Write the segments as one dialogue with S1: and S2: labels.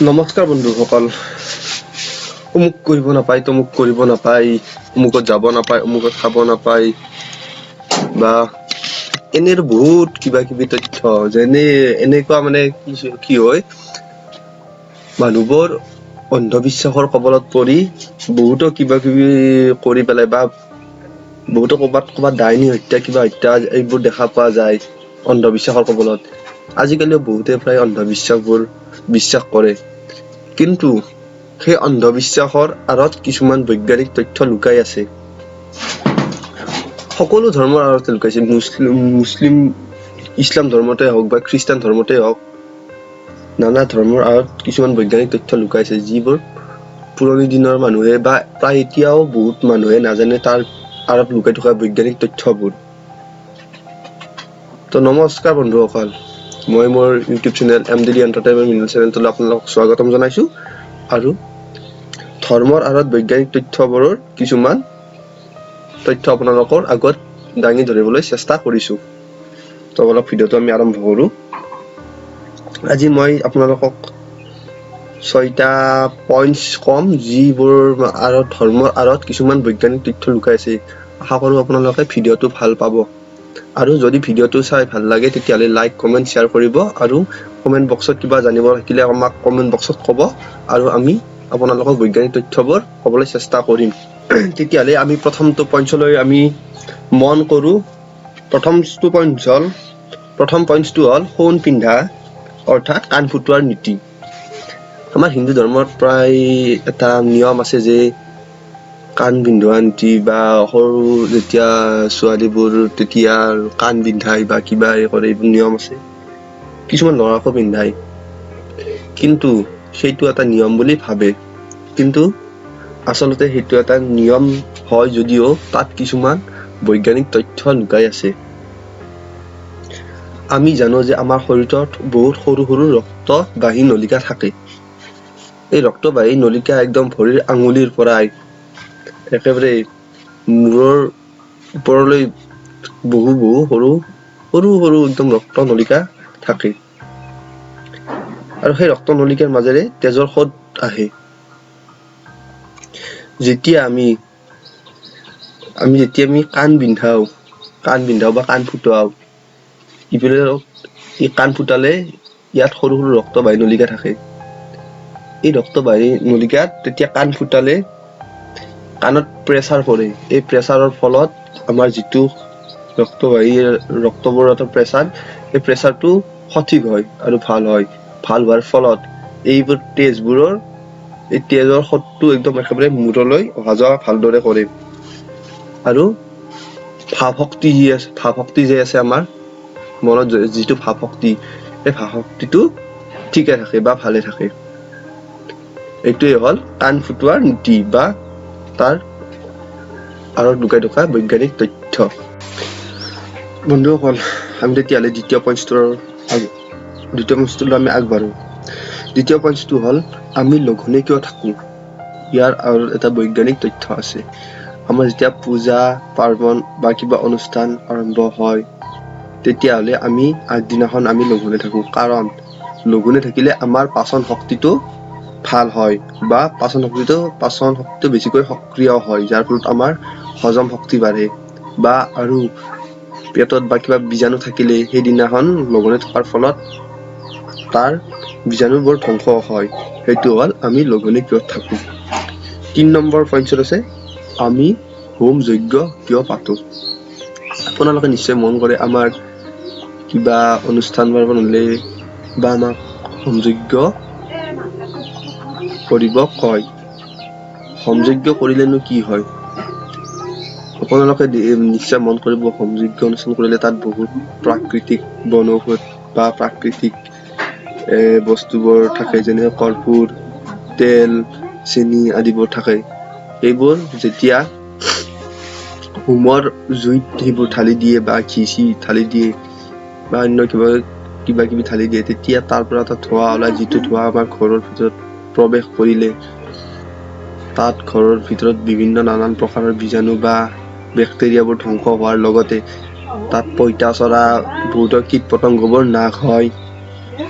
S1: নমস্কাৰ বন্ধুসকল। অমুক কৰিব নাপায়, তমুক কৰিব নাপায়, অমুকত যাব নাপায়, অমুকত খাব নাপায়, বা এনেৰ বহুত কিবা কিবি তথ্য যেনে এনেকুৱা মানে কি হয়, মানুহবোৰ অন্ধবিশ্বাসৰ কবলত পৰি বহুতো কিবা কিবি কৰি পেলাই, বা বহুতো ক'ৰবাত ডাইনী হত্যা, কিবা হত্যা এইবোৰ দেখা পোৱা যায় অন্ধবিশ্বাসৰ কবলত। আজিকালিও বহুতে প্ৰায় অন্ধবিশ্বাসবোৰ বিশ্বাস কৰে, কিন্তু সেই অন্ধবিশ্বাসৰ আঁৰত কিছুমান বৈজ্ঞানিক তথ্য লুকাই আছে। সকলো ধৰ্মৰ আঁৰত লুকাইছে। মুছলিম ইছলাম ধৰ্মতে হওক বা খ্ৰীষ্টান ধৰ্মতে হওক, নানা ধৰ্মৰ আঁৰত কিছুমান বৈজ্ঞানিক তথ্য লুকাইছে, যিবোৰ পুৰণি দিনৰ মানুহে বা প্ৰায় এতিয়াও বহুত মানুহে নাজানে তাৰ আঁৰত লুকাই থকা বৈজ্ঞানিক তথ্যবোৰ। তো নমস্কাৰ বন্ধুসকল, মই মোৰ ইউটিউব চেনেল MDD এণ্টাৰটেইনমেণ্ট চেনেলটোলৈ আপোনালোকক স্বাগতম জনাইছোঁ, আৰু ধৰ্মৰ আঁৰত বৈজ্ঞানিক তথ্যবোৰৰ কিছুমান তথ্য আপোনালোকৰ আগত দাঙি ধৰিবলৈ চেষ্টা কৰিছোঁ। তো অলপ ভিডিঅ'টো আমি আৰম্ভ কৰোঁ। আজি মই আপোনালোকক 6টা পইণ্টছ কম, যিবোৰ ধৰ্মৰ আঁৰত কিছুমান বৈজ্ঞানিক তথ্য লুকাই আছে। আশা কৰোঁ আপোনালোকে ভিডিঅ'টো ভাল পাব, আৰু যদি ভিডিঅ'টো চাই ভাল লাগে তেতিয়াহ'লে লাইক, কমেণ্ট, শ্বেয়াৰ কৰিব, আৰু কমেণ্ট বক্সত কিবা জানিব থাকিলে আমাক কমেণ্ট বক্সত ক'ব, আৰু আমি আপোনালোকক বৈজ্ঞানিক তথ্যবোৰ ক'বলৈ চেষ্টা কৰিম। তেতিয়াহ'লে আমি প্ৰথমটো পইণ্টছলৈ আমি মন কৰোঁ। প্ৰথম পইণ্টছটো হ'ল সোণ পিন্ধা, অৰ্থাৎ কাণ ফুটোৱাৰ নীতি। আমাৰ হিন্দু ধৰ্মত প্ৰায় এটা নিয়ম আছে যে কাণ পিন্ধোৱা নীতি, বা সৰু যেতিয়া ছোৱালীবোৰ তেতিয়া কাণ পিন্ধাই বা কিবা কৰে, এইবোৰ নিয়ম আছে। কিছুমান ল'ৰাকো পিন্ধায়, কিন্তু সেইটো এটা নিয়ম বুলি ভাবে, কিন্তু আচলতে সেইটো এটা নিয়ম হয় যদিও তাত কিছুমান বৈজ্ঞানিক তথ্য লুকাই আছে। আমি জানো যে আমাৰ শৰীৰত বহুত সৰু সৰু ৰক্তবাহী নলিকা থাকে। এই ৰক্তবাহী নলিকা একদম ভৰিৰ আঙুলিৰ পৰাই একেবাৰে মূৰৰ ওপৰলৈ বহু সৰু সৰু একদম ৰক্ত নলিকা থাকে, আৰু সেই ৰক্ত নলিকাৰ মাজেৰে তেজৰ সোঁত আহে। যেতিয়া আমি কাণ পিন্ধাও বা কাণ ফুটাও, এই কাণ ফুটালে ইয়াত সৰু সৰু ৰক্তবাহী নলিকা থাকে। এই ৰক্তবাহী নলিকাত তেতিয়া কাণ ফুটালে কাণত প্ৰেছাৰ পৰে। এই প্ৰেছাৰৰ ফলত আমাৰ যিটো ৰক্তবোৰৰ প্ৰেছাৰ, এই প্ৰেছাৰটো সঠিক হয় আৰু ভাল হয়। ভাল হোৱাৰ ফলত এইবোৰ এই তেজৰ সোঁতটো একদম একেবাৰে মূৰলৈ অহা যোৱা ভালদৰে কৰে, আৰু ভাৱ শক্তি যে আছে আমাৰ মনত, যিটো ভাৱ শক্তি, এই ভাৱ শক্তিটো ঠিকে থাকে বা ভালে থাকে। এইটোৱে হ'ল কাণ ফুটোৱাৰ নীতি, বা তাৰ আঁৰত লুকাই থকা বৈজ্ঞানিক তথ্য। বন্ধুসকল, আমি তেতিয়াহ'লে দ্বিতীয় পইণ্টটোলৈ আমি আগবাঢ়ো। দ্বিতীয় পইণ্টটো হ'ল, আমি লঘোণে কিয় থাকোঁ। ইয়াৰ আঁৰত এটা বৈজ্ঞানিক তথ্য আছে। আমাৰ যেতিয়া পূজা পাৰ্বণ বা কিবা অনুষ্ঠান আৰম্ভ হয়, তেতিয়াহ'লে আমি আগদিনাখন আমি লঘোণে থাকোঁ, কাৰণ লঘোণে থাকিলে আমাৰ পাচন শক্তিটো ভাল হয়, বা পাচন শক্তিটো বেছিকৈ সক্ৰিয় হয়, যাৰ ফলত আমাৰ হজম শক্তি বাঢ়ে, বা আৰু পেটত বা কিবা বীজাণু থাকিলে সেইদিনাখন লঘোণে থকাৰ ফলত তাৰ বীজাণুবোৰ ধ্বংস হয়। সেইটো হ'ল আমি লঘোণে কিয় থাকোঁ। 3 নম্বৰ পইণ্টত আছে, আমি হোম যজ্ঞ কিয় পাতোঁ। আপোনালোকে নিশ্চয় মন কৰে, আমাৰ কিবা অনুষ্ঠান পাৰ্বণ হ'লে বা আমাক হোম যজ্ঞ কৰিব কয়। হোম যজ্ঞ কৰিলেনো কি হয়? আপোনালোকে নিশ্চয় মন কৰিব, হোম যজ্ঞ অনুষ্ঠান কৰিলে তাত বহুত প্ৰাকৃতিক বনৌষধ বা প্ৰাকৃতিক বস্তুবোৰ থাকে, যেনে কৰ্পূৰ, তেল, চেনি আদিবোৰ থাকে। এইবোৰ যেতিয়া হোমৰ জুইত সেইবোৰ ঢালি দিয়ে, বা ঘি ঢালি দিয়ে, বা অন্য কিবা কিবি ঢালি দিয়ে, তেতিয়া তাৰ পৰা এটা ধোঁৱা ওলাই, যিটো ধোঁৱা আমাৰ ঘৰৰ ভিতৰত প্ৰৱেশ কৰিলে তাত ঘৰৰ ভিতৰত বিভিন্ন নানান প্ৰকাৰৰ বীজাণু বা বেক্টেৰিয়াবোৰ ধ্বংস হোৱাৰ লগতে তাত পঁইতাচোৰা, বহুতো কীট পতংগবোৰ নাশ হয়,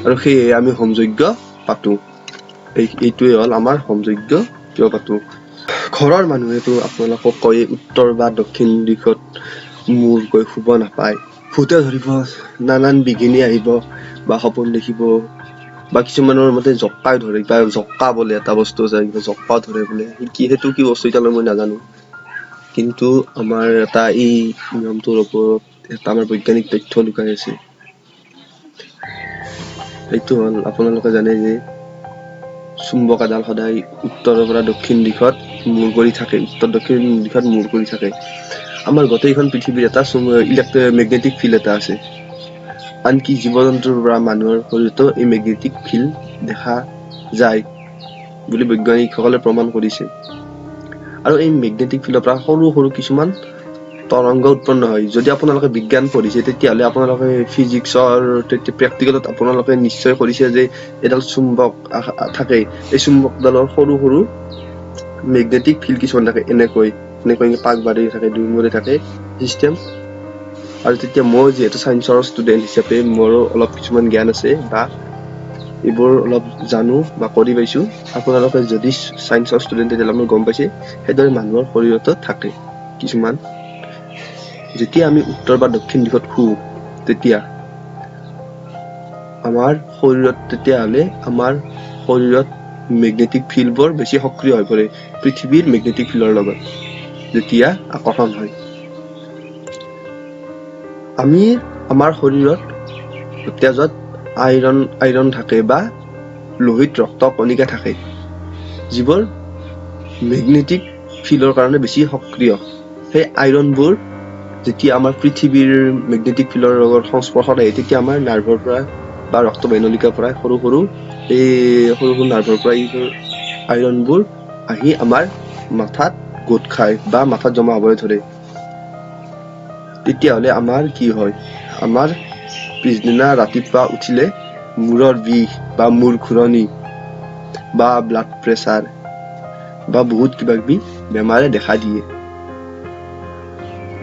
S1: আৰু সেয়ে আমি হোম যজ্ঞ পাতোঁ। এইটোৱে হ'ল আমাৰ হোমযজ্ঞ কিয় পাতো। ঘৰৰ মানুহেতো আপোনালোকক কয় উত্তৰ বা দক্ষিণ দিশত মূৰ কৰি শুব নাপায়, ভূতে ধৰিব, নানান বিঘিনি আহিব বা সপোন দেখিব, বা কিছুমানৰ মতে জক্কাই ধৰে, বা জক্কা বোলে এটা বস্তু আছে, জক্কা ধৰে বোলে, সেইটো কি বস্তু এতিয়ালৈ মই নাজানো। কিন্তু আমাৰ এটা এই নিয়মটোৰ ওপৰত এটা আমাৰ বৈজ্ঞানিক তথ্য লুকাই আছে। সেইটো হ'ল আপোনালোকে জানে যে চুম্বক এডাল সদায় উত্তৰৰ পৰা দক্ষিণ দিশত মূৰ কৰি থাকে, উত্তৰ দক্ষিণ দিশত মূৰ কৰি থাকে। আমাৰ গোটেইখন পৃথিৱীৰ এটা মেগনেটিক ফিল্ড এটা আছে। আনকি জীৱ জন্তুৰ পৰা মানুহৰ শৰীৰতো এই মেগনেটিক ফিল্ড দেখা যায় বুলি বৈজ্ঞানিকসকলে প্ৰমাণ কৰিছে। আৰু এই মেগনেটিক ফিল্ডৰ পৰা সৰু সৰু কিছুমান তৰংগ উৎপন্ন হয়। যদি আপোনালোকে বিজ্ঞান পঢ়িছে তেতিয়াহ'লে আপোনালোকে ফিজিক্সৰ প্ৰেক্টিকেলত আপোনালোকে নিশ্চয় কৰিছে যে এডাল চুম্বক থাকে, এই চুম্বকডালৰ সৰু সৰু মেগনেটিক ফিল্ড কিছুমান থাকে, এনেকৈ পাক বাঢ়ি থাকে, দুই থাকে চিষ্টেম। আৰু তেতিয়া মই যিহেতু চাইন্সৰ ষ্টুডেন্ট হিচাপে মোৰো অলপ কিছুমান জ্ঞান আছে বা এইবোৰ অলপ জানো বা কৰি পাইছো। আপোনালোকে যদি চাইন্সৰ ষ্টুডেন্ট তেতিয়াহ'লে মই গম পাইছে সেইদৰে মানুহৰ শৰীৰতো থাকে কিছুমান। যেতিয়া আমি উত্তৰ বা দক্ষিণ দিশত শুওঁ তেতিয়া আমাৰ শৰীৰত মেগনেটিক ফিল্ডবোৰ বেছি সক্ৰিয় হৈ পৰে পৃথিৱীৰ মেগনেটিক ফিল্ডৰ লগত যেতিয়া আকৰ্ষণ হয়। আমাৰ শৰীৰত তেজত আইৰণ থাকে বা লোহিত ৰক্ত কণিকা থাকে, যিবোৰ মেগনেটিক ফিল্ডৰ কাৰণে বেছি সক্ৰিয়। সেই আইৰণবোৰ যেতিয়া আমাৰ পৃথিৱীৰ মেগনেটিক ফিল্ডৰ লগত সংস্পৰ্শত আহে তেতিয়া আমাৰ নাৰ্ভৰ পৰা বা ৰক্তবাহিনীৰ পৰা সৰু সৰু নাৰ্ভৰ পৰা এইবোৰ আইৰণবোৰ আহি আমাৰ মাথাত গোট খায় বা মাথাত জমা হ'বলৈ ধৰে। তেতিয়াহ'লে আমাৰ কি হয়, আমাৰ পিছদিনা ৰাতিপুৱা উঠিলে মূৰৰ বিষ বা মূৰ ঘূৰণি বা ব্লাড প্ৰেছাৰ বা বহুত কিবা কিবি বেমাৰে দেখা দিয়ে।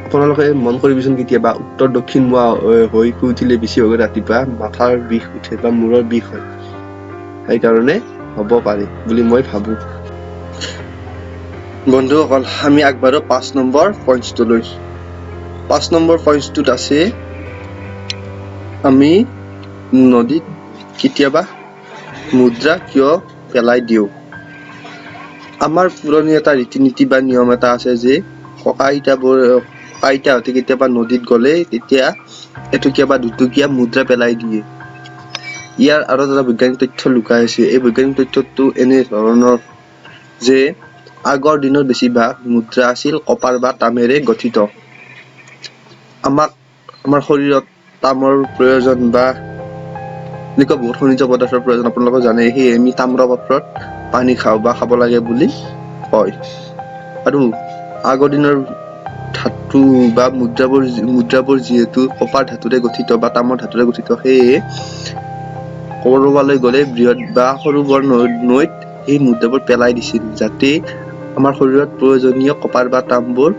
S1: আপোনালোকে মন কৰিবচোন কেতিয়াবা উত্তৰ দক্ষিণ মুৱা হৈ শুই উঠিলে বেছি ভাগৰ ৰাতিপুৱা মাথাৰ বিষ উঠে বা মূৰৰ বিষ হয়। সেইকাৰণে হ'ব পাৰে বুলি মই ভাবো। বন্ধুসকল, আমি আগবাঢ়ো 5 নম্বৰ পইণ্টটোলৈ। 5 নম্বৰ পইণ্টটোত আছে আমি নদীত কেতিয়াবা মুদ্ৰা কিয় পেলাই দিওঁ। আমাৰ পুৰণি এটা ৰীতি নীতি বা নিয়ম এটা আছে যে ককা আইতাহঁতে কেতিয়াবা নদীত গ'লে তেতিয়া এটকীয়া বা দুটকীয়া মুদ্ৰা পেলাই দিয়ে। ইয়াৰ আৰু এটা বৈজ্ঞানিক তথ্য লুকাই আছে। এই বৈজ্ঞানিক তথ্যটো এনে ধৰণৰ যে আগৰ দিনৰ বেছিভাগ মুদ্ৰা আছিল কপাৰ বা তামেৰে গঠিত। আমাৰ শৰীৰত তামৰ প্ৰয়োজন বা এনেকুৱা বহুত খনিজ পদাৰ্থৰ প্ৰয়োজন আপোনালোকে জানে, সেয়ে আমি তাম্ৰ পাত্ৰত পানী খাওঁ বা খাব লাগে বুলি কয়। আৰু আগৰ দিনৰ ধাতু বা মুদ্ৰাবোৰ যিহেতু কপাৰ ধাতুৰে গঠিত বা তামৰ ধাতুৰে গঠিত, সেয়ে কৰবালৈ গ'লে বৃহৎ বা সৰু বৰ নৈত সেই মুদ্ৰাবোৰ পেলাই দিছিল, যাতে আমাৰ শৰীৰত প্ৰয়োজনীয় কপাৰ বা তামবোৰ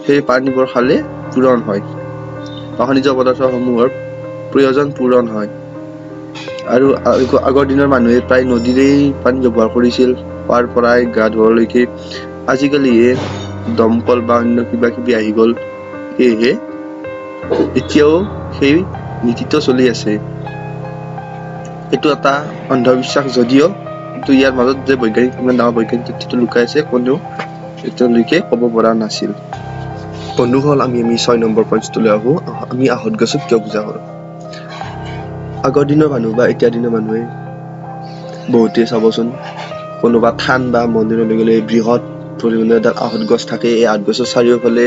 S1: সেই পানীবোৰ খালে পূৰণ হয় বা খনিজ পদাৰ্থসমূহৰ প্ৰয়োজন পূৰণ হয়। আৰু আগৰ দিনৰ মানুহে প্ৰায় নদীৰেই পানী ব্যৱহাৰ কৰিছিল, খোৱাৰ পৰাই গা ধোৱালৈকে। আজিকালিহে দমকল বা অন্য কিবা কিবি আহি গ'ল, সেয়েহে এতিয়াও সেই নীতিটো চলি আছে। এইটো এটা অন্ধবিশ্বাস যদিও, কিন্তু ইয়াৰ মাজত যে ইমান ডাঙৰ বৈজ্ঞানিক তথ্যটো লুকাই আছে কোনেও এতিয়ালৈকে ক'ব পৰা নাছিল। বন্ধুসকল, আমি 6 নম্বৰ পইণ্টটোলৈ আহো। আমি আহঁত গছক কিয় পূজা কৰো। আগৰ দিনৰ মানুহ বা এতিয়াৰ দিনৰ মানুহে বহুতে চাবচোন, কোনোবা থান বা মন্দিৰলৈ গ'লে বৃহৎ পৰিমাণে এডাল আহঁত গছ থাকে। এই আহঁত গছৰ চাৰিওফালে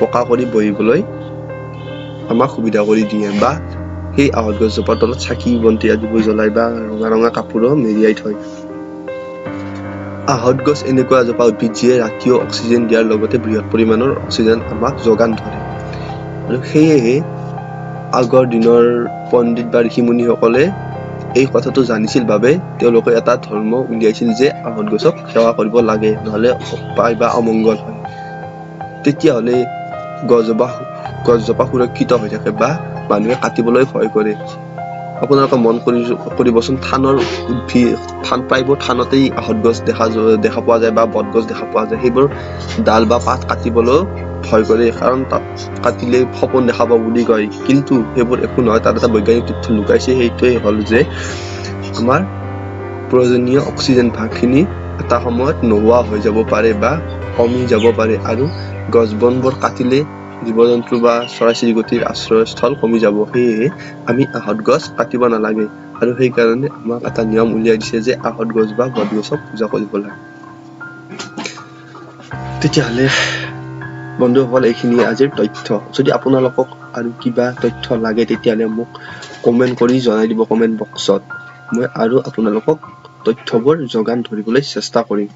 S1: পকা কৰি বহিবলৈ আমাক সুবিধা কৰি দিয়ে, বা সেই আহঁত গছজোপাৰ তলত চাকি বন্তি আদিবোৰ জ্বলাই বা ৰঙা ৰঙা কাপোৰো মেৰিয়াই থয়। আহঁত গছ এনেকুৱা এজোপা উদ্ভিদ যিয়ে ৰাতিও অক্সিজেন দিয়াৰ লগতে বৃহৎ পৰিমাণৰ অক্সিজেন আমাক যোগান ধৰে। আৰু সেয়েহে আগৰ দিনৰ পণ্ডিত বা ঋষিমুনিসকলে এই কথাটো জানিছিল বাবে তেওঁলোকে এটা ধৰ্ম উলিয়াইছিল যে আহঁত গছক সেৱা কৰিব লাগে, নহ'লে অপায় বা অমংগল হয়। তেতিয়াহ'লে গছজোপা সুৰক্ষিত হৈ থাকে বা মানুহে কাটিবলৈ ভয় কৰে। আপোনালোকে মন কৰিবচোন, থানৰ প্ৰায়বোৰ থানতেই আহঁত গছ দেখা পোৱা যায় বা বট গছ দেখা পোৱা যায়। সেইবোৰ ডাল বা পাত কাটিবলৈও ভয় কৰে, কাৰণ তাত কাটিলে সপোন দেখা পাব বুলি কয়। কিন্তু সেইবোৰ একো নহয়, তাত এটা বৈজ্ঞানিক তথ্য লুকাইছে। সেইটোৱে হ'ল যে আমাৰ প্ৰয়োজনীয় অক্সিজেন ভাগখিনি এটা সময়ত নোহোৱা হৈ যাব পাৰে বা কমি যাব পাৰে, আৰু গছ বনবোৰ কাটিলে জীৱ-জন্তু বা চৰাই-চিৰিকটিৰ আশ্ৰয়স্থল কমি যাব। সেয়েহে আমি আহঁত গছ কাটিব নালাগে, আৰু সেইকাৰণে আমাক এটা নিয়ম উলিয়াই দিছে যে আহঁত গছ বা বট গছক পূজা কৰিব লাগে। তেতিয়াহ'লে বন্ধুসকল, এইখিনিয়ে আজিৰ তথ্য। যদি আপোনালোকক আৰু কিবা তথ্য লাগে তেতিয়াহ'লে মোক কমেণ্ট কৰি জনাই দিব কমেণ্ট বক্সত। মই আৰু আপোনালোকক তথ্যবোৰ যোগান ধৰিবলৈ চেষ্টা কৰিম।